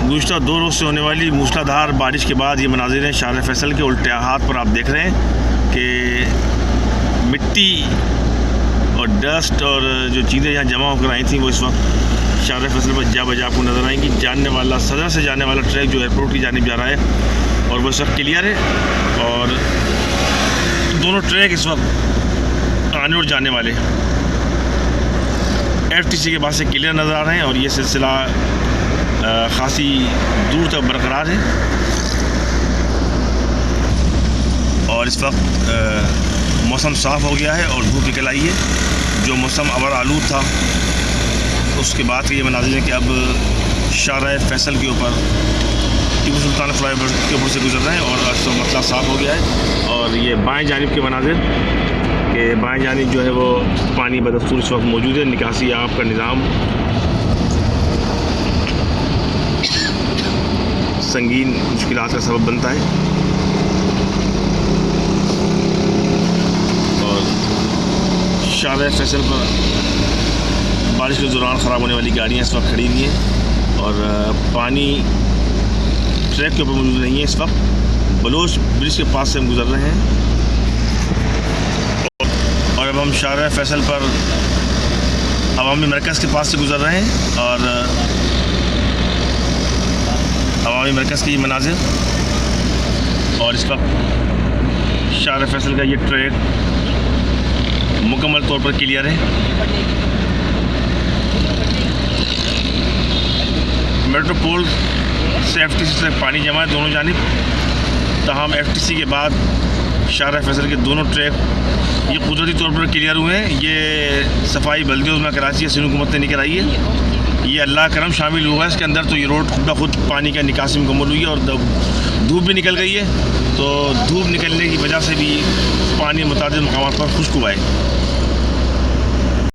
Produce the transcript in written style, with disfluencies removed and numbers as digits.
गुज़श्ता 2 रोज़ से होने वाली मूसलाधार बारिश के बाद ये मनाज़िर हैं शार फैसल के। उल्टे हाथ पर आप देख रहे हैं कि मिट्टी और डस्ट और जो चीज़ें यहाँ जमा होकर आई थी वो इस वक्त शार फैसल पर जा बजा आपको नज़र आएंगी। जाने वाला सदर से जाने वाला ट्रैक जो एयरपोर्ट की जानिब जा रहा है और वो इस वक्त क्लियर है, और दोनों ट्रैक इस वक्त आने और जाने वाले FTC के पास से क्लियर नज़र आ रहे हैं और ये सिलसिला ख़ासी दूर तक बरकरार है। और इस वक्त मौसम साफ़ हो गया है और धूप निकल आई है। जो मौसम अबर आलूद था उसके बाद के ये मनाज़िर हैं कि अब शार फैसल के ऊपर टीपू सुल्तान फ्लाईओवर के ऊपर से गुजर रहे हैं और तो मतलब साफ़ हो गया है। और ये बाएं जानिब के मनाज़िर के बाएं जानिब जो है वो पानी बदस्तूर इस वक्त मौजूद है। निकासी आब का निज़ाम संगीन मुश्किलात का सबब बनता है और शार फैसल पर बारिश के दौरान ख़राब होने वाली गाड़ियाँ इस वक्त खड़ी हुई हैं और पानी ट्रैक के ऊपर मौजूद नहीं है। इस वक्त बलोच ब्रिज के पास से हम गुजर रहे हैं और अब हम शार फैसल पर अवामी मरकज़ के पास से गुजर रहे हैं और अवामी मरकज़ के ये मनाज़िर और इस वक्त शार फैसल का ये ट्रैक मुकम्मल तौर पर क्लियर है। मेट्रोपोल से FTC तक पानी जमा है दोनों जानिब, तमाम FTC के बाद शार फैसल के दोनों ट्रैक ये कुदरती तौर पर क्लियर हुए हैं। ये सफाई बल्दी उज़्मा कराची सिंध हुकूमत ने निकल आई है। ये अल्लाह करम शामिल हुआ है इसके अंदर, तो ये रोड खुद ब खुद पानी का निकासी मुकम्मल हुई है और धूप भी निकल गई है। तो धूप निकलने की वजह से भी पानी मुतादिद मकामात पर खुश्क हुआ है।